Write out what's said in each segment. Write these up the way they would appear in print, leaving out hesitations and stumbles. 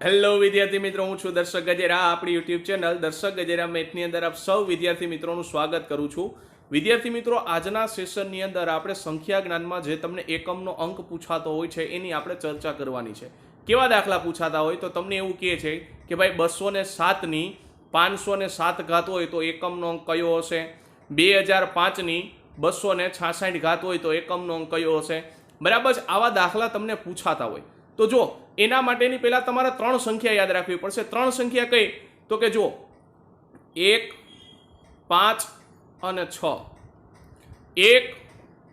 Hello વિદ્યાર્થી મિત્રો, હું છું દર્શક ગજેરા. આપણી યુટ્યુબ ચેનલ દર્શક ગજેરા મેથની અંદર આપ સૌ વિદ્યાર્થી મિત્રોનું સ્વાગત કરું છું. વિદ્યાર્થી મિત્રો, આજના સેશનની અંદર આપણે સંખ્યા જ્ઞાનમાં જે તમને એકમનો અંક પૂછાતો હોય છે એની આપણે ચર્ચા કરવાની છે. કેવા દાખલા પૂછાતા હોય તો તમને એવું કહે છે કે ભાઈ 207ની 507 ઘાત હોય તો એકમનો અંક કયો હશે, 2005ની 266 ઘાત હોય તો એકમનો અંક કયો હશે. બરાબર. આવા દાખલા તમને પૂછાતા હોય તો જો એના માટેની પહેલા તમારે 3 સંખ્યા યાદ રાખવી પડશે. 3 સંખ્યા કઈ તો કે જો 1, 5 અને 6. 1,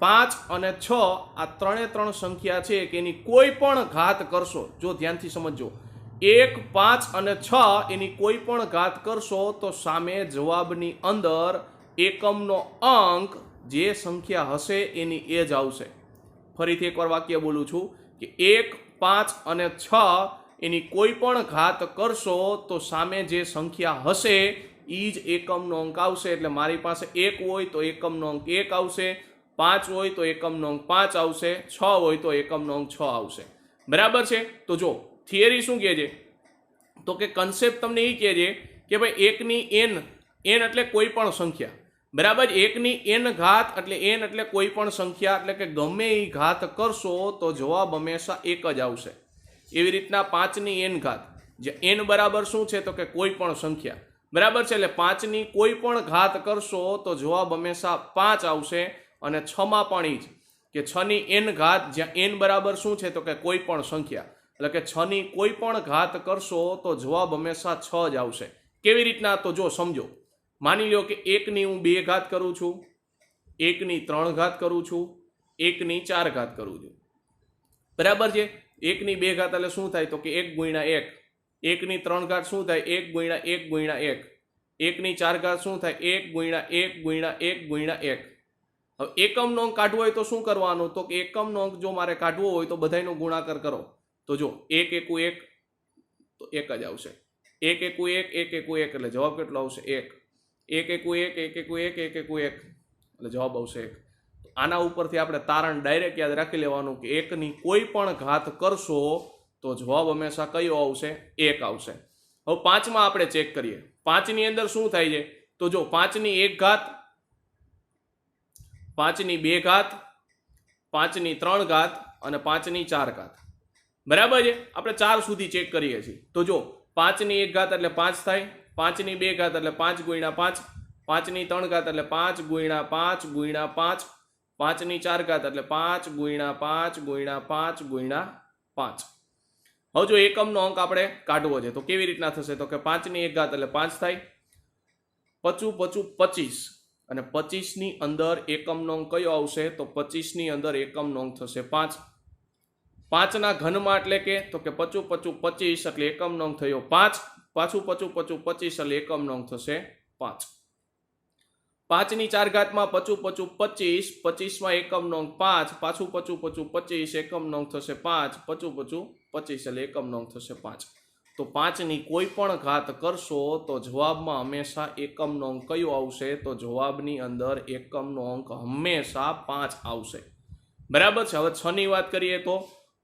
5 અને 6 આ ત્રણે સંખ્યા છે કે એની કોઈ પણ ઘાત કરશો, જો ધ્યાનથી સમજજો, 1, 5 અને 6 એની કોઈ પણ ઘાત કરશો તો સામે જવાબની અંદર એકમનો અંક જે સંખ્યા હશે એની એ જ આવશે. ફરીથી એકવાર વાક્ય બોલું છું કે 1, 5 અને 6 એની કોઈ પણ ઘાત કરશો તો સામે જે સંખ્યા હશે એ જ એકમનો અંક આવશે. એટલે મારી પાસે 1 હોય તો એકમનો અંક 1 આવશે, 5 હોય તો એકમનો અંક 5 આવશે, 6 હોય તો એકમનો અંક 6 આવશે. બરાબર છે. તો જો થિયરી શું કહે છે તો કે કન્સેપ્ટ તમને એ કહે છે કે ભાઈ એકની n એટલે કોઈ પણ સંખ્યા, બરાબર. એકની n ઘાત એટલે n એટલે કોઈ પણ સંખ્યા, એટલે કે ગમે એ ઘાત કરશો તો જવાબ હંમેશા એક જ આવશે. એવી રીતના 5ની n ઘાત, જે n બરાબર શું છે તો કે કોઈ પણ સંખ્યા, બરાબર છે. એટલે 5ની કોઈ પણ ઘાત કરશો તો જવાબ હંમેશા 5 આવશે. અને 6માં પણ એ જ કે 6ની n ઘાત, જ્યાં n બરાબર શું છે તો કે કોઈ પણ સંખ્યા, એટલે કે 6ની કોઈ પણ ઘાત કરશો તો જવાબ હંમેશા 6 જ આવશે. કેવી રીતના તો જો સમજો. માની લો કે 1ની હું 2 ઘાત કરું છું, 1ની 3 ઘાત કરું છું, 1ની 4 ઘાત કરું છું. બરાબર છે. 1ની 2 ઘાત એટલે શું થાય તો કે 1 ગુણ્યા 1. 1ની 3 ઘાત શું થાય 1 ગુણ્યા 1 ગુણ્યા 1. 1ની 4 ઘાત શું થાય 1 ગુણ્યા 1 ગુણ્યા 1 ગુણ્યા 1. હવે એકમનો અંક કાઢવો હોય તો શું કરવાનું તો કે એકમનો અંક જો મારે કાઢવો હોય તો બધાયનો ગુણાકાર કરો. તો જો 1 એકુ 1 તો 1 જ આવશે. 1 એકુ 1 1 એકુ 1 એટલે જવાબ કેટલો આવશે 1. 1 એકુ 1 1 એકુ 1 1 એકુ 1 એટલે જવાબ આવશે 1. આના ઉપરથી આપણે તારણ ડાયરેક્ટ યાદ રાખી લેવાનું કે 1ની કોઈ પણ ઘાત કરશો તો જવાબ હંમેશા કયો આવશે 1 આવશે. હવે 5માં આપણે ચેક કરીએ. 5ની અંદર શું થાય છે તો જો 5ની 1 ઘાત, 5ની 2 ઘાત, 5ની 3 ઘાત અને 5ની 4 ઘાત. બરાબર છે. આપણે 4 સુધી ચેક કરીએ છીએ. તો જો 5ની 1 ઘાત એટલે 5 થાય, 5ની 2 ઘાત એટલે 5 ગુણ્યા 5, 5ની 3 ઘાત એટલે 5 ગુણ્યા 5 ગુણ્યા 5, 5ની 4 ઘાત એટલે 5 ગુણ્યા 5 ગુણ્યા 5 ગુણ્યા 5. હવે જો એકમનો અંક આપણે કાઢવો છે તો કેવી રીતના થશે તો કે 5ની 1 ઘાત એટલે 5 થાય, 5 5 25 અને 25ની અંદર એકમનો અંક કયો આવશે તો 25ની અંદર એકમનો અંક થશે 5. 5ના ઘનમાં એટલે કે તો કે 5 5 25 એટલે એકમનો અંક થયો 5. પાછું 5 5 25 એટલે એકમનો અંક થશે 5. 5ની 4 ઘાતમાં 5 5 25, 25માં એકમનો અંક 5, પાછું 5 5 25 એકમનો અંક થશે 5, 5 5 25 એટલે એકમનો અંક થશે 5. તો 5ની કોઈ પણ ઘાત કરશો તો જવાબમાં હંમેશા એકમનો અંક કયો આવશે તો જવાબની અંદર એકમનો અંક હંમેશા 5 આવશે. બરાબર છે. હવે 6ની વાત કરીએ તો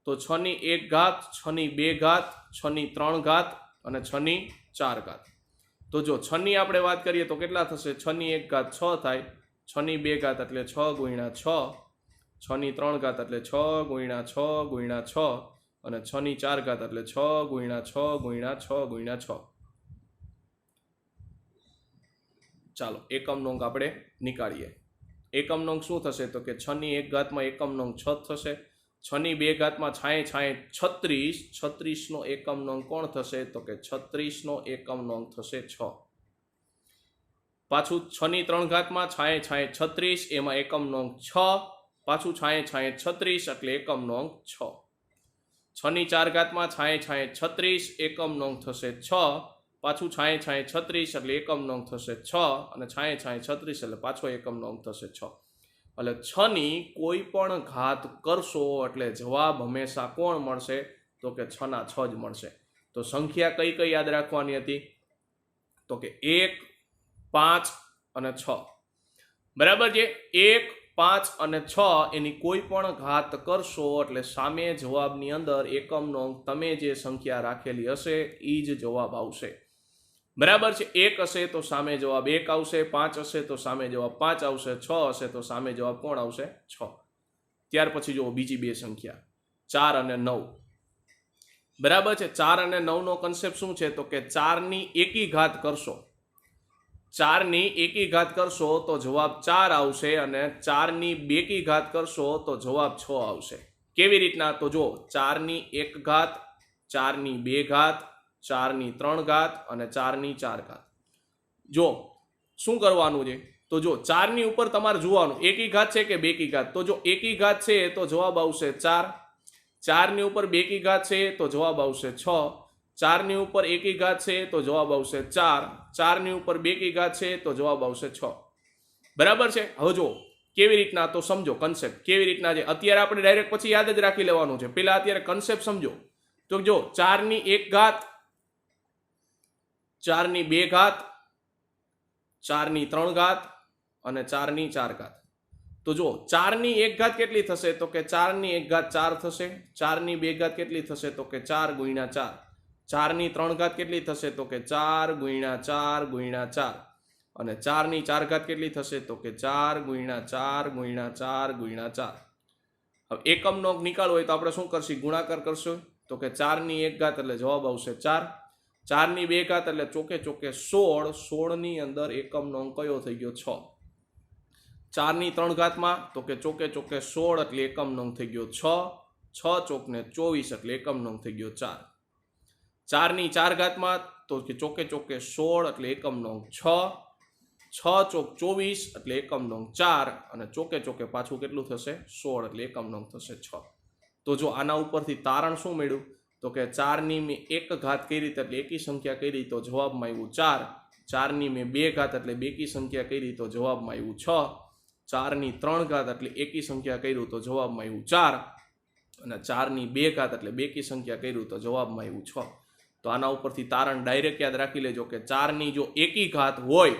6ની 1 ઘાત, 6ની 2 ઘાત, 6ની 3 ઘાત અને 6ની 4 ઘાત. તો જો 6ની આપણે વાત કરીએ તો કેટલા થશે 6ની 1 ઘાત 6 થાય, 6ની 2 ઘાત એટલે 6 ગુણ્યા 6, 6ની 3 ઘાત એટલે 6 ગુણ્યા 6 ગુણ્યા 6 અને 6ની 4 ઘાત એટલે 6 ગુણ્યા 6 ગુણ્યા 6 ગુણ્યા 6. ચાલો એકમનો અંક આપણે નીકાળીએ. એકમનો અંક શું થશે તો કે 6ની 1 ઘાતમાં એકમનો અંક 6 થશે, 6ની 2 ઘાતમાં 6 36, 36નો એકમનો અંક કોણ થશે તો કે 36નો એકમનો અંક થશે 6. પાછું 6ની 3 ઘાતમાં 6 36 એમાં એકમનો અંક 6, પાછું 6 36 એટલે એકમનો અંક 6. 6ની 4 ઘાતમાં 6 36 એકમનો અંક થશે 6, પાછું 6 36 એટલે એકમનો અંક થશે 6 અને 6 36 એટલે પાછો એકમનો અંક થશે 6. એટલે 6ની કોઈ પણ ઘાત કરશો એટલે જવાબ હંમેશા કોણ મળશે તો કે 6ના 6 જ મળશે. તો સંખ્યા કઈ કઈ યાદ રાખવાની હતી તો કે 1, 5 અને 6. બરાબર છે. 1, 5 અને 6 એની કોઈ પણ ઘાત કરશો એટલે સામે જવાબની અંદર એકમનો અંક તમે જે સંખ્યા રાખેલી હશે એ જ જવાબ આવશે. બરાબર છે. 1 હશે તો સામે જવાબ 1 આવશે, 5 હશે તો સામે જવાબ 5 આવશે, 6 હશે તો સામે જવાબ કોણ આવશે? 6. ત્યાર પછી જુઓ બીજી બે સંખ્યા 4 અને 9. બરાબર છે. 4 અને 9 નો કન્સેપ્ટ શું છે? તો કે 4 ની એકી ઘાત કરશો, 4 ની એકી ઘાત કરશો તો જવાબ 4 આવશે અને 4 ની બેકી ઘાત કરશો તો જવાબ 6 આવશે. કેવી રીતના? તો જો 4 ની 1 ઘાત, 4 ની 2 ઘાત, 4 ની 3 ઘાત અને 4 ની 4 ઘાત. જો શું કરવાનું છે? તો જો 4 ની ઉપર તમારે જોવાનું એકી ઘાત છે કે બેકી ઘાત. તો જો એકી ઘાત છે તો જવાબ આવશે 4. 4 ની ઉપર બેકી ઘાત છે તો જવાબ આવશે 6. 4 ની ઉપર એકી ઘાત છે તો જવાબ આવશે 4. 4 ની ઉપર બેકી ઘાત છે તો જવાબ આવશે 6. બરાબર છે. હવે જો કેવી રીતના, તો સમજો કન્સેપ્ટ કેવી રીતના છે. અત્યારે આપણે ડાયરેક્ટ પછી યાદ જ રાખી લેવાનું છે. પેલા અત્યારે કન્સેપ્ટ સમજો. તો જો 4 ની 1 ઘાત, 4 ની 2 ઘાત, 4 ની 3 ઘાત અને 4 ની 4 ઘાત. તો જો 4 ની 1 ઘાત કેટલી થશે? તો કે 4 ની 1 ઘાત 4 થશે. 4 ની 2 ઘાત કેટલી થશે? તો કે 4 ગુણ્યા 4. 4 ની 3 ઘાત કેટલી થશે? તો કે 4 ગુણ્યા 4 ગુણ્યા 4. અને 4 ની 4 ઘાત કેટલી થશે? તો કે 4 ગુણ્યા 4 ગુણ્યા 4 ગુણ્યા 4. હવે એકમનો અંક નીકાળવો હોય તો આપણે શું કરશું? ગુણાકાર કરશું. તો કે 4 ની 1 ઘાત એટલે જવાબ આવશે 4. 4 ની 2 ઘાત એટલે ચોકે ચોકે 16. 16 ની અંદર એકમનો અંક કયો થઈ ગયો? 6. 4 ની 3 ઘાતમાં તો કે ચોકે ચોકે 16 એટલે એકમનો અંક થઈ ગયો 6. 6 ચોકને 24 એટલે એકમનો અંક થઈ ગયો 4. 4 ની 4 ઘાતમાં તો કે ચોકે ચોકે 16 એટલે એકમનો અંક 6. 6 ચોક 24 એટલે એકમનો અંક 4 અને ચોકે ચોકે પાછું કેટલું થશે? 16 એટલે એકમનો અંક થશે 6. તો જો આના ઉપરથી તારણ શું મળ્યું? તો કે 4 ની મેં 1 ઘાત કરી એટલે એકી સંખ્યા કરી તો જવાબમાં આવ્યું 4. 4 ની મેં 2 ઘાત એટલે બેકી સંખ્યા કરી તો જવાબમાં આવ્યું 6. 4 ની 3 ઘાત એટલે એકી સંખ્યા કર્યું તો જવાબમાં આવ્યું 4 અને 4 ની 2 ઘાત એટલે બેકી સંખ્યા કર્યું તો જવાબમાં આવ્યું 6. તો આના ઉપરથી તારણ ડાયરેક્ટ યાદ રાખી લેજો કે 4 ની જો એકી ઘાત હોય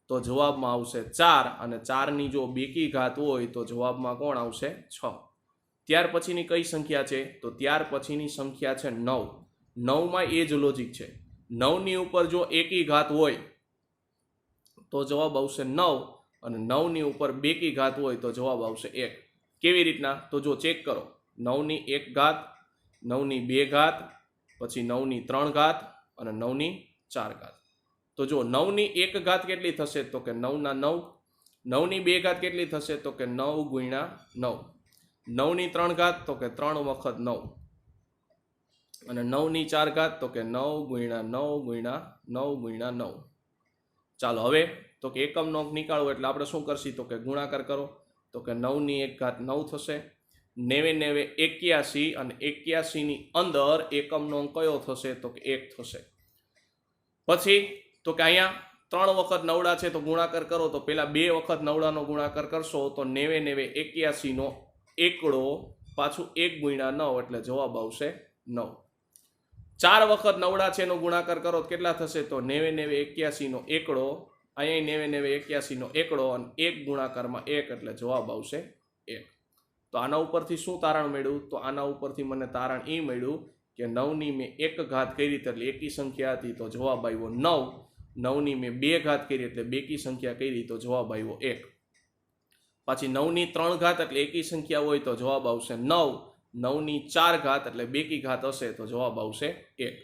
તો જવાબમાં આવશે 4 અને 4 ની જો બેકી ઘાત હોય તો જવાબમાં કોણ આવશે? 6. ત્યાર પછીની કઈ સંખ્યા છે? તો ત્યાર પછીની સંખ્યા છે 9. 9 માં એ જ લોજિક છે. 9 ની ઉપર જો એકી ઘાત હોય તો જવાબ આવશે 9 અને 9 ની ઉપર બેકી ઘાત હોય તો જવાબ આવશે 1. કેવી રીતના? તો જો ચેક કરો. 9 ની 1 ઘાત, 9 ની 2 ઘાત, પછી 9 ની 3 ઘાત અને 9 ની 4 ઘાત. તો જો 9 ની 1 ઘાત કેટલી થશે? તો કે 9 ના 9. 9 ની 2 ઘાત કેટલી થશે? તો કે 9 ગુણ્યા 9. 9 ની 3 ઘાત તો કે 3 વખત 9 અને 9 ની 4 ઘાત તો કે 9 ગુણ્યા 9 ગુણ્યા 9 ગુણ્યા 9. ચાલો હવે તો કે એકમનો અંક નીકાળવો એટલે આપણે શું કરશું? તો કે ગુણાકાર કરો. તો કે 9 ની 1 ઘાત 9 થશે. 9 9 81 અને 81 ની અંદર એકમનો અંક કયો થશે? તો કે 1 થશે. પછી તો કે અહીંયા 3 વખત નવડા છે તો ગુણાકાર કરો. તો પેલા 2 વખત નવડાનો ગુણાકાર કરશો તો 9 9 81 નો એકડો પાછું 1 ગુણ્યા 9 એટલે જવાબ આવશે 9. 4 વખત નવડા છે એનો ગુણાકાર કરો તો કેટલા થશે? તો 9 9 81 નો એકડો, અહીંયા 9 9 81 નો એકડો અને 1 ગુણાકારમાં 1 એટલે જવાબ આવશે 1. તો આના ઉપરથી શું તારણ મળ્યું? તો આના ઉપરથી મને તારણ એ મળ્યું કે 9 ની મેં 1 ઘાત કરી એટલે એકી સંખ્યા હતી તો જવાબ આવ્યો 9. 9 ની મેં 2 ઘાત કરી એટલે બેકી સંખ્યા કરી તો જવાબ આવ્યો 1. પછી 9 ની 3 ઘાત એટલે એકી સંખ્યા હોય તો જવાબ આવશે 9. 9 ની 4 ઘાત એટલે બેકી ઘાત હશે તો જવાબ આવશે 1.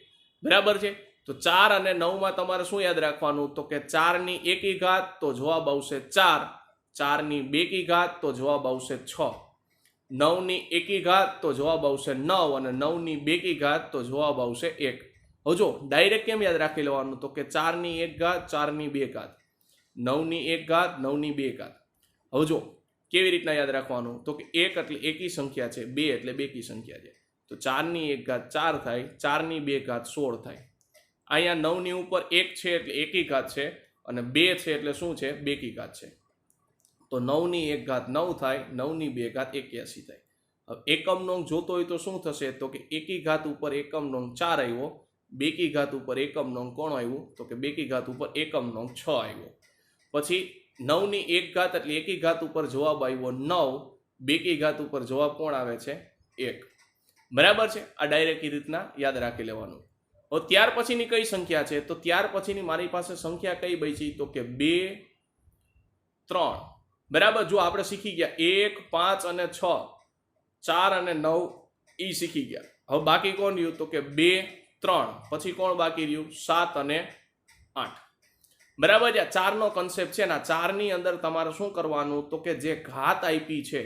બરાબર છે. તો 4 અને 9 માં તમારે શું યાદ રાખવાનું? તો કે 4 ની એકી ઘાત તો જવાબ આવશે 4. 4 ની બેકી ઘાત તો જવાબ આવશે 6. 9 ની એકી ઘાત તો જવાબ આવશે 9 અને 9 ની બેકી ઘાત તો જવાબ આવશે 1. હવે જો ડાયરેક્ટ કેમ યાદ રાખી લેવાનું? તો કે 4 ની 1 ઘાત, 4 ની 2 ઘાત, 9 ની 1 ઘાત, 9 ની 2 ઘાત. હવે જો કેવી રીતના યાદ રાખવાનું? તો કે 1 એટલે એકી સંખ્યા છે, 2 એટલે બેકી સંખ્યા છે. તો 4 ની 1 ઘાત 4 થાય, 4 ની 2 ઘાત 16 થાય. અહીંયા 9 ની ઉપર 1 છે એટલે એકી ઘાત છે અને 2 છે એટલે શું છે? બેકી ઘાત છે. તો 9 ની 1 ઘાત 9 થાય, 9 ની 2 ઘાત 81 થાય. હવે એકમનો અંક જોતો હોય તો શું થશે? તો કે એકી ઘાત ઉપર એકમનો અંક 4 આવ્યો, બેકી ઘાત ઉપર એકમનો અંક કોણ આવ્યું? તો કે બેકી ઘાત ઉપર એકમનો અંક 6 આવ્યો. પછી 9ની 1 ઘાત એટલે એકી ઘાત ઉપર જવાબ આવ્યો 9, બેકી ઘાત ઉપર જવાબ કોણ આવે છે 1. બરાબર છે. આ ડાયરેક્ટ એ રીતના યાદ રાખી લેવાનું. હવે ત્યાર પછીની કઈ સંખ્યા છે? તો ત્યાર પછીની મારી પાસે સંખ્યા કઈ બચી? તો કે 2, 3. બરાબર. જો આપણે શીખી ગયા 1, 5 અને 6, 4 અને 9 એ શીખી ગયા. હવે બાકી કોણ રહ્યું? તો કે 2, 3. પછી કોણ બાકી રહ્યું? 7 અને 8. બરાબર છે. 4 નો કન્સેપ્ટ છે ને, 4 ની અંદર તમારે શું કરવાનું? તો કે જે ઘાત આપી છે,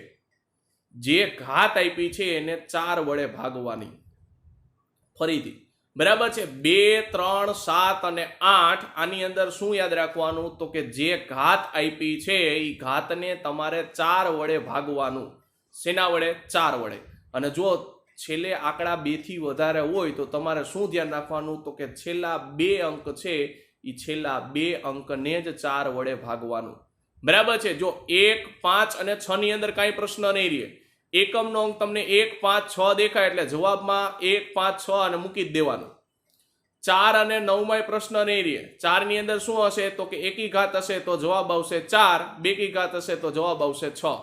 જે ઘાત આપી છે એને 4 વડે ભાગવાની. ફરીથી બરાબર છે. 2, 3, 7 અને 8 આની અંદર શું યાદ રાખવાનું? તો કે જે ઘાત આપી છે એ ઘાતને તમારે 4 વડે ભાગવાનું. શેના વડે? 4 વડે. અને જો છેલ્લે આંકડા 2 થી વધારે હોય તો તમારે શું ધ્યાન રાખવાનું? તો કે છેલ્લા 2 અંક છે એ છેલ્લા 2 અંકને જ 4 વડે ભાગવાનું. બરાબર છે. જો 1, 5 અને 6 ની અંદર કાંઈ પ્રશ્ન નહીં રહે. એકમનો અંક તમને 1, 5, 6 દેખાય એટલે જવાબમાં 1, 5, 6 અને મૂકી જ દેવાનું. 4 અને 9 માં પ્રશ્ન નહીં રહે. 4 ની અંદર શું હશે? તો કે એકી ઘાત હશે તો જવાબ આવશે 4, બેકી ઘાત હશે તો જવાબ આવશે 6.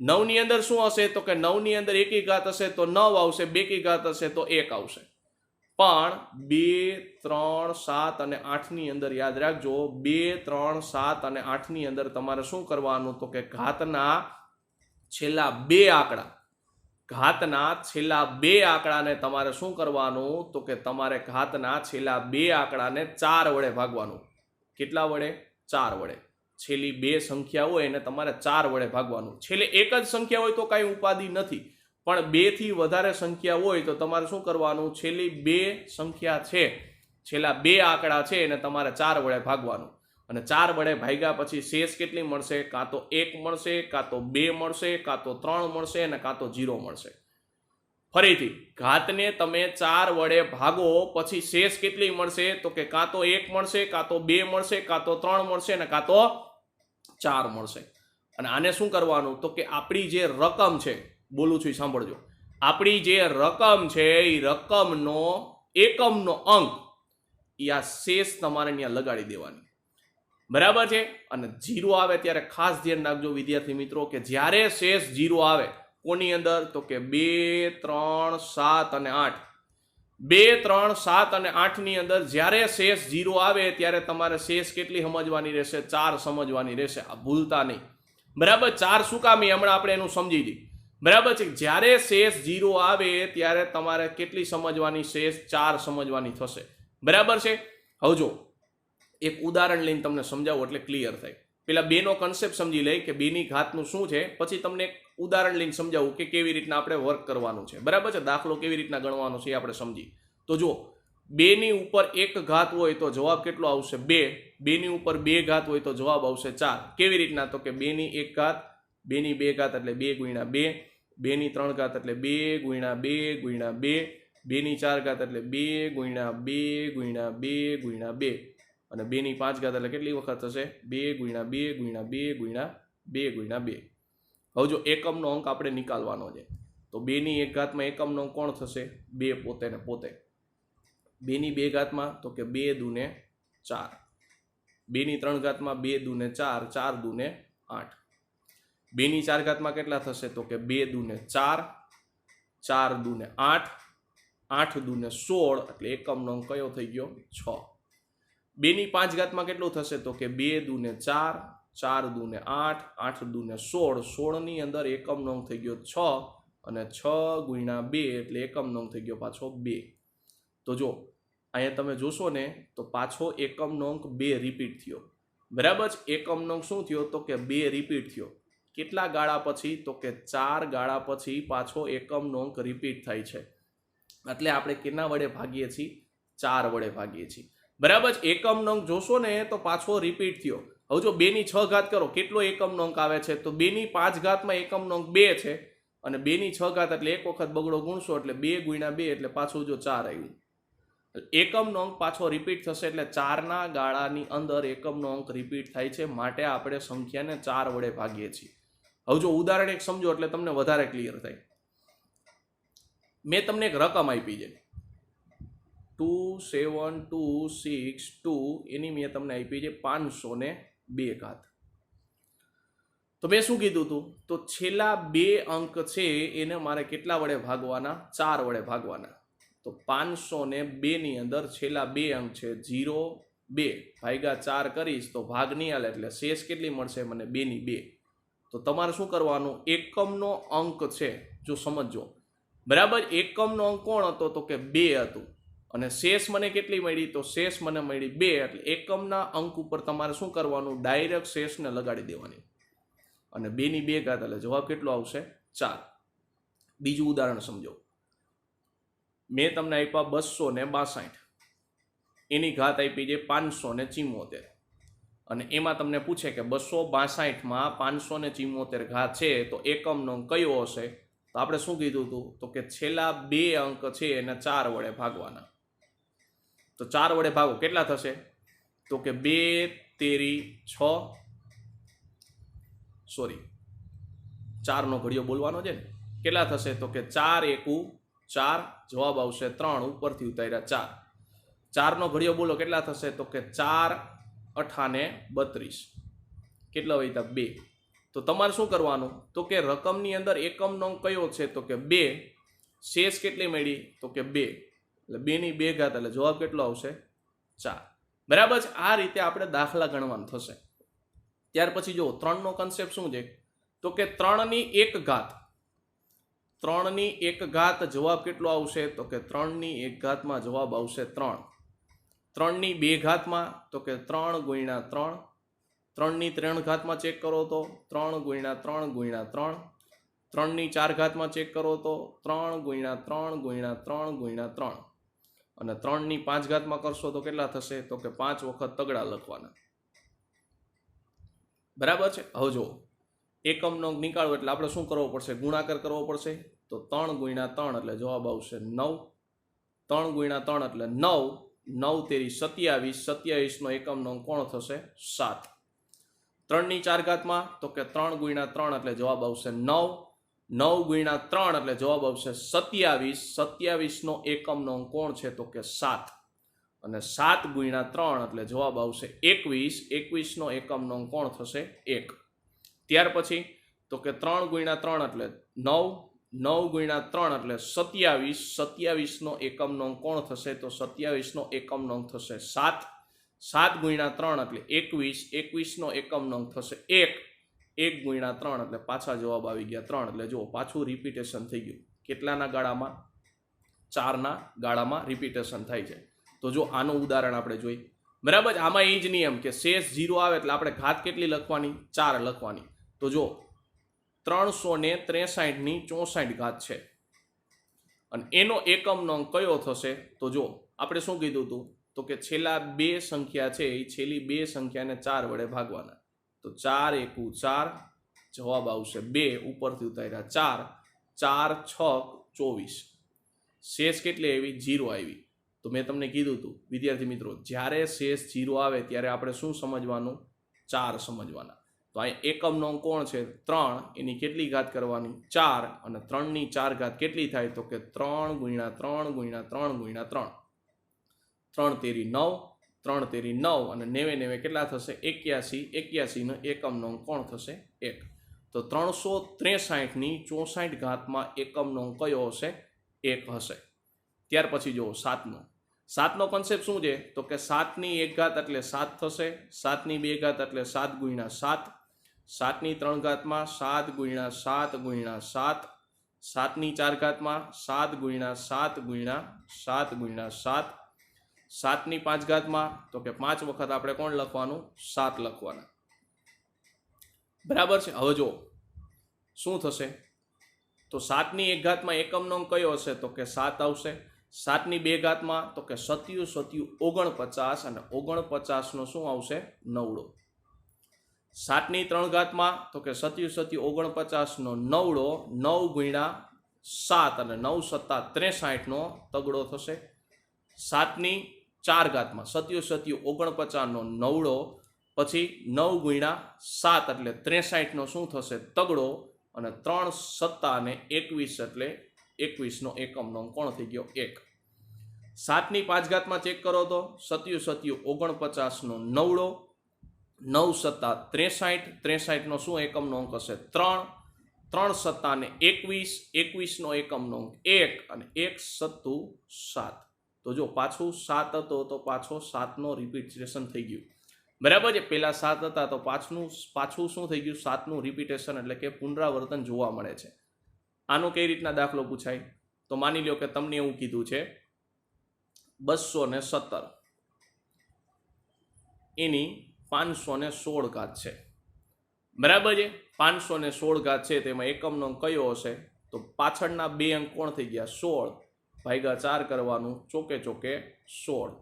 9 ની અંદર શું હશે? તો કે 9 ની અંદર એકી ઘાત હશે તો 9 આવશે, બેકી ઘાત હશે તો 1 આવશે. પણ 2, 3, 7 અને 8 ની અંદર યાદ રાખજો, 2, 3, 7 અને 8 ની અંદર તમારે શું કરવાનું? તો કે ઘાતના છેલ્લા 2 આંકડા, ઘાતના છેલ્લા 2 આંકડાને તમારે શું કરવાનું? તો કે તમારે ઘાતના છેલ્લા 2 આંકડાને 4 વડે ભાગવાનું. કેટલા વડે? 4 વડે. છેલ્લી 2 સંખ્યા હોય એને તમારે 4 વડે ભાગવાનું. છેલ્લે એક જ સંખ્યા હોય તો કાંઈ ઉપાધિ નથી, પણ 2 થી વધારે સંખ્યા હોય તો તમારે શું કરવાનું? છેલ્લી 2 સંખ્યા છે, છેલ્લા 2 આંકડા છે એને તમારે 4 વડે ભાગવાનું. અને 4 વડે ભાગ્યા પછી શેષ કેટલી મળશે? કાં તો 1 મળશે, કાં તો 2 મળશે, કાં તો 3 મળશે અને કાં તો 0 મળશે. ફરીથી ઘાતને તમે 4 વડે ભાગો પછી શેષ કેટલી મળશે? તો કે કાં તો 1 મળશે, કાં તો 2 મળશે, કાં તો 3 મળશે અને કાં તો 4 મળશે. અને આને શું કરવાનું? તો કે આપણી જે રકમ છે, બોલું છું સાંભળજો, આપણી જે રકમ છે એ રકમનો એકમનો અંક એ આ શેષ તમારે ત્યાં લગાડી દેવાની. બરાબર છે. અને 0 આવે ત્યારે ખાસ ધ્યાન રાખજો વિદ્યાર્થી મિત્રો કે જ્યારે શેષ 0 આવે, કોની અંદર? તો કે 2, 3, 7 અને 8. 2, 3, 7 અને 8 ની અંદર જ્યારે શેષ 0 આવે ત્યારે તમારે શેષ કેટલી સમજવાની રહેશે? 4 સમજવાની રહેશે. આ ભૂલતા નહીં. બરાબર. 4 શું કામ? હમણાં આપણે એનું સમજી લઈએ. બરાબર છે. જ્યારે શેષ 0 આવે ત્યારે તમારે કેટલી સમજવાની? શેષ 4 સમજવાની થશે. બરાબર છે. હવે જો એક ઉદાહરણ લઈને તમને સમજાવું એટલે ક્લિયર થાય. પેલા 2 નો કન્સેપ્ટ સમજી લઈ કે 2 ની ઘાતનું શું છે, પછી તમને એક ઉદાહરણ લઈને સમજાવું કે કેવી રીતના આપણે વર્ક કરવાનું છે. બરાબર છે. દાખલો કેવી રીતના ગણવાનો છે એ આપણે સમજી. તો જો 2 ની ઉપર 1 ઘાત હોય તો જવાબ કેટલો આવશે? 2. 2 ની ઉપર 2 ઘાત હોય તો જવાબ આવશે 4. કેવી રીતના? તો કે 2 ની 1 ઘાત, 2 ની 2 ઘાત એટલે 2 ગુણ્યા 2, 2 ની 3 ઘાત એટલે 2 ગુણ્યા 2 ગુણ્યા 2, 2 ની 4 ઘાત એટલે 2 ગુણ્યા 2 ગુણ્યા 2 ગુણ્યા 2 અને 2 ની 5 ઘાત એટલે કેટલી વખત થશે? 2 ગુણ્યા 2 ગુણ્યા 2 ગુણ્યા 2 ગુણ્યા 2. હવે જો એકમનો અંક આપણે નિકાલવાનો છે તો 2 ની 1 ઘાતમાં એકમનો અંક કોણ થશે? 2 પોતે ને પોતે. 2 ની 2 ઘાતમાં તો કે 2 દૂને 4. 2 ની 3 ઘાતમાં 2 દૂને 4, 4 દૂને 8. 2 ની 4 ઘાતમાં કેટલા થશે? તો કે 2 દૂને 4, 4 દૂને 8, 8 દૂને 16 એટલે એકમનો અંક કયો થઈ ગયો? 6. 2 ની 5 ઘાતમાં કેટલું થશે? તો કે 2 દૂને 4, 4 દૂને 8, 8 દૂને 16, 16 ની અંદર એકમનો અંક થઈ ગયો 6 અને 6 ગુણ્યા 2 એટલે એકમનો અંક થઈ ગયો પાછો 2. તો જો અહીંયા તમે જોશો ને તો પાછો એકમનો અંક 2 રિપીટ થયો. બરાબર છે. એકમનો અંક શું થયો? તો કે 2 રિપીટ થયો. કેટલા ગાળા પછી? તો કે 4 ગાળા પછી પાછો એકમનો અંક રિપીટ થાય છે. એટલે આપણે કેના વડે ભાગીએ છીએ? 4 વડે ભાગીએ છીએ. બરાબર છે. એકમનો અંક જોશો ને તો પાછો રિપીટ થયો. હવે જો 2 ની 6 ઘાત કરો, કેટલો એકમનો અંક આવે છે? તો 2 ની 5 ઘાતમાં એકમનો અંક 2 છે અને 2 ની 6 ઘાત એટલે એક વખત બગડો ગુણશો એટલે 2 ગુણ્યા 2 એટલે પાછું જો 4 આવ્યું. એકમનો અંક પાછો રિપીટ થશે એટલે 4 ના ગાળાની અંદર એકમનો અંક રિપીટ થાય છે, માટે આપણે સંખ્યાને 4 વડે ભાગીએ છીએ. હવે જો ઉદાહરણ એક સમજો એટલે તમને વધારે ક્લિયર થાય. મેં તમને એક રકમ આપી છે 27262, એની મેં તમને આપી છે 502 ઘાત. તો મેં શું કીધું હતું, તો છેલ્લા 2 અંક છે એને મારે કેટલા વડે ભાગવાના? 4 વડે ભાગવાના. તો 502 ની અંદર છેલ્લા 2 અંક છે 0, 2 ભાગ્યા 4 કરીશ તો ભાગ નહીં હાલે, એટલે શેષ કેટલી મળશે મને? 2 ની 2. તો તમારે શું કરવાનું? એકમનો અંક છે, જો સમજો બરાબર. એકમનો અંક કોણ હતો? તો કે 2 હતું. અને શેષ મને કેટલી મળી? તો શેષ મને મળી 2. એટલે એકમના અંક ઉપર તમારે શું કરવાનું? ડાયરેક્ટ શેષને લગાડી દેવાની. અને 2 ની 2 ઘાત એટલે જવાબ કેટલો આવશે? 4. બીજું ઉદાહરણ સમજો. મેં તમને આપ્યા 262, એની ઘાત આપી છે 574, અને એમાં તમને પૂછે કે 262માં 574 ઘાત છે તો એકમનો અંક કયો હશે? તો આપણે શું કીધું હતું? તો કે છેલ્લા 2 અંક છે એને 4 વડે ભાગવાના. તો 4 વડે ભાગો કેટલા થશે? તો કે 2 તેરી 6, સોરી 4 નો ઘડિયો બોલવાનો છે ને, કેટલા થશે? તો કે 4 એકુ 4, જવાબ આવશે 3, ઉપરથી ઉતાર્યા 4. 4 નો ઘડિયો બોલો કેટલા થશે? તો કે 4 અઠાને 32, કેટલા વધ્યા? 2. તો તમારે શું કરવાનું? તો કે રકમની અંદર એકમનો અંક કયો છે? તો કે 2. શેષ કેટલી મળી? તો કે 2, એટલે 2 ની 2 ઘાત એટલે જવાબ કેટલો આવશે? 4. બરાબર છે. આ રીતે આપણે દાખલા ગણવાનું થશે. ત્યાર પછી જો 3 નો કન્સેપ્ટ શું છે? તો કે 3 ની 1 ઘાત, 3 ની 1 ઘાત જવાબ કેટલો આવશે? તો કે 3 ની 1 ઘાતમાં જવાબ આવશે 3. 3 ની 2 ઘાતમાં તો કે 3 ગુણ્યા 3. 3 ની 3 ઘાતમાં ચેક કરો તો 3 ગુણ્યા 3 ગુણ્યા 3. 3 ની 4 ઘાતમાં ચેક કરો તો 3 ગુણ્યા 3 ગુણ્યા 3 ગુણ્યા 3. અને 3 ની 5 ઘાતમાં કરશો તો કેટલા થશે? તો કે 5 વખત તગડા લખવાના. બરાબર છે. હવે જો એકમનો અંક નીકાળવો એટલે આપણે શું કરવો પડશે? ગુણાકાર કરવો પડશે. તો 3 ગુણ્યા 3 એટલે જવાબ આવશે 9. 3 ગુણ્યા 3 એટલે 9. 9 તેરી 27. 27 નો એકમનો અંક કોણ થશે? 7. 3 ની 4 ઘાતમાં તો કે 3 ગુણ્યા 3 એટલે જવાબ આવશે 9. 9 ગુણ્યા 3 એટલે જવાબ આવશે 27. 27 નો એકમનો અંક કોણ છે? તો કે 7. અને 7 ગુણ્યા 3 એટલે જવાબ આવશે 21. 21 નો એકમનો અંક કોણ થશે? 1. ત્યાર પછી તો કે 3 ગુણ્યા 3 એટલે 9. 9 ગુણ્યા 3 એટલે 27. 27 નો એકમનો અંક કોણ થશે? તો 27 નો એકમનો અંક થશે 7. 7 ગુણ્યા 3 એટલે 21. 21 નો એકમનો અંક થશે 1. 1 ગુણ્યા 3 એટલે પાછા જવાબ આવી ગયા 3. એટલે જો પાછું રિપીટેશન થઈ ગયું. કેટલાના ગાળામાં? 4 ના ગાળામાં રિપીટેશન થાય છે. તો જો આનું ઉદાહરણ આપણે જોઈએ. બરાબર. આમાં એ જ નિયમ કે શેષ 0 આવે એટલે આપણે ઘાત કેટલી લખવાની? 4 લખવાની. તો જો 363 ની 64 ઘાત છે અને એનો એકમનો અંક કયો થશે? તો જો આપણે શું કીધું હતું? તો કે છેલ્લા 2 સંખ્યા છે એ છેલ્લી 2 સંખ્યાને 4 વડે ભાગવાના. તો 4 એકુ 4, જવાબ આવશે 2, ઉપરથી ઉતાર્યા 4. 4 6 24. શેષ કેટલી આવી? 0 આવી. તો મેં તમને કીધું હતું વિદ્યાર્થી મિત્રો, જ્યારે શેષ 0 આવે ત્યારે આપણે શું સમજવાનું? 4 સમજવાના. તો અહીં એકમનો અંક કોણ છે? 3. એની કેટલી ઘાત કરવાની? 4. અને 3 ની 4 ઘાત કેટલી થાય? તો કે 3 ગુણ્યા 3 ગુણ્યા 3 ગુણ્યા 3. 3 તેરી 9. 3 તેરી 9 અને 9 કેટલા થશે? 81. 81 નો એકમનો અંક કોણ થશે? 1. તો 363 ની 64 ઘાતમાં એકમનો અંક કયો હશે? 1 હશે. ત્યાર પછી જુઓ 7 નો. 7 નો કન્સેપ્ટ શું છે? તો કે 7 ની 1 ઘાત એટલે 7 થશે. 7 ની 2 ઘાત એટલે 7 ગુણ્યા 7. 7 ની 3 ઘાતમાં 7 ગુણ્યા 7 ગુણ્યા 7. 7 ની 4 ઘાતમાં 7 ગુણ્યા 7 ગુણ્યા 7 ગુણ્યા 7. 7 ની 5 ઘાતમાં તો કે 5 વખત આપણે કોણ લખવાનું? 7 લખવાના. બરાબર છે. હવે જો શું થશે? તો 7 ની 1 ઘાતમાં એકમનો અંક કયો હશે? તો કે 7 આવશે. 7 ની 2 ઘાતમાં તો કે 7 7 49 અને 49 નો શું આવશે? 9. 7 ની 3 ઘાતમાં તો કે 7 7 49 નો 9. 9 ગુણ્યા 7 અને 9 સત્તા 63 નો તગડો થશે. 7 ની 4 ઘાતમાં 7 7 49 નો 9. પછી 9 ગુણ્યા 7 એટલે 63 નો શું થશે? તગડો. અને 3 સત્તા અને 21 એટલે 21 નો એકમનો અંક કોણ થઈ ગયો? 1. 7 ની 5 ઘાતમાં ચેક કરો તો 7 7 49 નો 9. 9 સત્તા 63, 63નો શું એકમનો અંક હશે 3, 3 સત્તા ને 21, 21નો એકમનો અંક 1 અને 1 સત્તું 7. તો જો પાછું 7 હતો તો પાછો 7નો રિપીટેશન થઈ ગયું, બરાબર છે. પહેલા 7 હતા તો પાછું શું થઈ ગયું 7નું રિપીટેશન એટલે કે પુનરાવર્તન જોવા મળે છે. આનો કઈ રીતના દાખલો પૂછાય? તો માની લો કે તમને એવું કીધું છે 217 એની 516 ઘાત છે, બરાબર છે. 516 ઘાત છે તેમાં એકમનો અંક કયો હશે? તો પાછળના બે અંક કોણ થઈ ગયા 16 ભાગ્યા 4 કરવાનું, ચોકે ચોકે 16.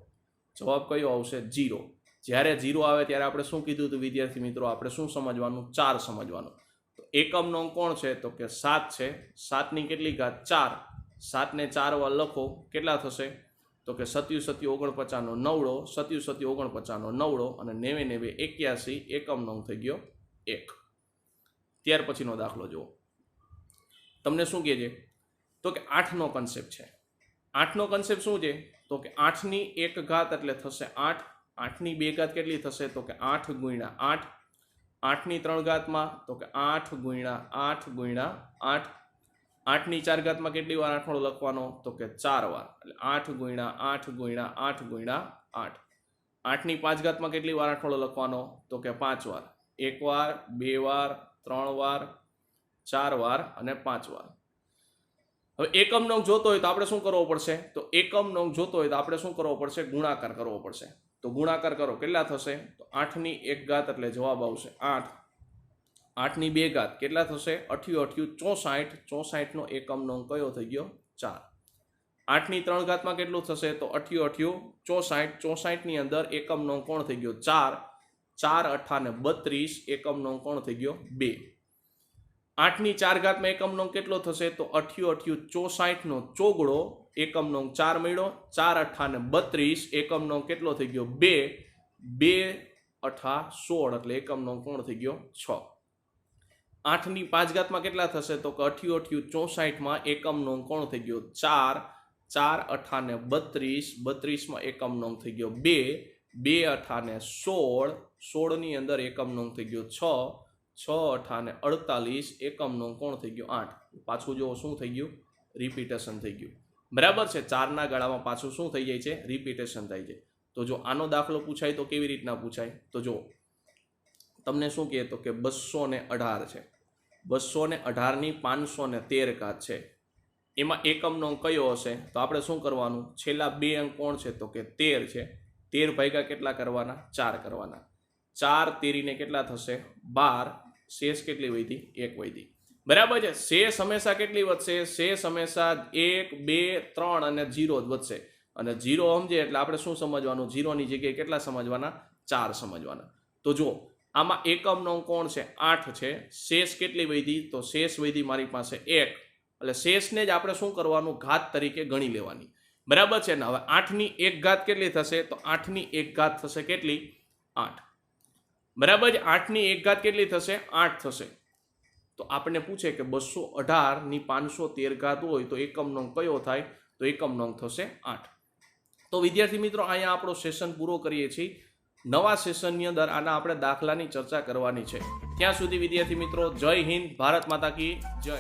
જવાબ કયો આવશે 0. જ્યારે 0 આવે ત્યારે આપણે શું કીધું હતું વિદ્યાર્થી મિત્રો? આપણે શું સમજવાનું? 4 સમજવાનું. તો એકમનો અંક કોણ છે? તો કે 7 છે. 7ની કેટલી ઘાત? 4. 7ને 4 વાર લખો, કેટલા થશે? તો કે 77 49 નવડો, 77 49 નવડો અને 90 81, એકમનો અંક થઈ ગયો 1. ત્યાર પછીનો દાખલો જુઓ. તમને શું કહે છે? તો કે 8નો કન્સેપ્ટ છે. 8નો કન્સેપ્ટ શું છે? તો કે 8ની 1 ઘાત એટલે થશે 8. 8ની 2 ઘાત કેટલી થશે? તો કે 8 ગુણ્યા 8. 8ની 3 ઘાતમાં તો કે 8 ગુણ્યા 8 ગુણ્યા 8. 8ની 4 ઘાતમાં કેટલી વાર આઠડો લખવાનો? તો કે 4 વાર, એટલે 8 ગુણ્યા 8 ગુણ્યા 8 ગુણ્યા 8. 8ની 5 ઘાતમાં કેટલી વાર આઠડો લખવાનો? તો કે 5 વાર, 1 વાર, 2 વાર, 3 વાર, 4 વાર અને 5 વાર. હવે એકમનો અંક જોતો હોય તો આપણે શું કરવો પડશે? તો એકમનો અંક જોતો હોય તો આપણે શું કરવો પડશે? ગુણાકાર કરવો પડશે. તો ગુણાકાર કરો, કેટલા થશે? તો 8ની 1 ઘાત એટલે જવાબ આવશે 8. 8ની 2 ઘાત કેટલા થશે? 88 64. 64નો એકમનો અંક કયો થઈ ગયો? 4. 8ની 3 ઘાતમાં કેટલું થશે? તો 88 64. 64ની અંદર એકમનો અંક કોણ થઈ ગયો? 4. 4 અઠાને 32, એકમનો અંક કોણ થઈ ગયો? 2. 8ની 4 ઘાતમાં એકમનો અંક કેટલો થશે? તો 88 64નો ચોગડો, એકમનો અંક 4 મળ્યો. 4 અઠાને 32, એકમનો અંક કેટલો થઈ ગયો? 2. 2 અઠા 16 એટલે એકમનો અંક કોણ થઈ ગયો? 6. 8ની 5 ઘાતમાં કેટલા થશે? તો કે 88 64માં એકમનો અંક કોણ થઈ ગયો? 4. 4 અઠાને 32, 32માં એકમનો અંક થઈ ગયો 2. 2 અઠાને 16, 16ની અંદર એકમનો અંક થઈ ગયો 6. 6 અઠાને 48, એકમનો અંક કોણ થઈ ગયો? 8. પાછું જો શું થઈ ગયું? રિપીટેશન થઈ ગયું, બરાબર છે. 4ના ગાળામાં પાછું શું થઈ જાય છે? રિપીટેશન થાય છે. તો જો આનો દાખલો પૂછાય તો કેવી રીતના પૂછાય? તો જો તમને શું કહે? તો કે 218 છે. 218ની 513 ઘાત છે. એમાં એકમનો અંક કયો હશે? તો આપણે શું કરવાનું? છેલ્લા બે અંક કોણ છે? તો કે 13 છે. 13 ભાગ્યા કેટલા કરવાના? 4 કરવાના. 4 તેરીને કેટલા થશે? 12. શેષ કેટલી વધી? 1 વધી, બરાબર છે. શેષ હંમેશા કેટલી વધશે? શેષ હંમેશા 1, 2, 3 અને 0 જ વધશે. અને 0 સમજે એટલે આપણે શું સમજવાનું? 0ની જગ્યાએ કેટલા સમજવાના? 4 સમજવાના. તો જો આમાં એકમનો અંક કોણ છે? 8 છે. શેષ કેટલી વધી? તો શેષ વધી મારી પાસે 1, એટલે શેષને જ આપણે શું કરવાનું? ઘાત તરીકે ગણી લેવાની, બરાબર છે ને. હવે 8ની 1 ઘાત કેટલી થશે? તો 8ની 1 ઘાત થશે કેટલી? 8, બરાબર છે. 8ની 1 ઘાત કેટલી થશે? 8 થશે. તો આપણને પૂછે કે 218ની 513 ઘાત હોય તો એકમનો અંક કયો થાય? તો એકમનો અંક થશે 8. તો વિદ્યાર્થી મિત્રો, અહીંયા આપણો સેશન પૂરો કરીએ છીએ. નવા સેશનની અંદર આના આપણે દાખલાની ચર્ચા કરવાની છે. ત્યાં સુધી વિદ્યાર્થી મિત્રો, જય હિન્દ, ભારત માતા કી જય.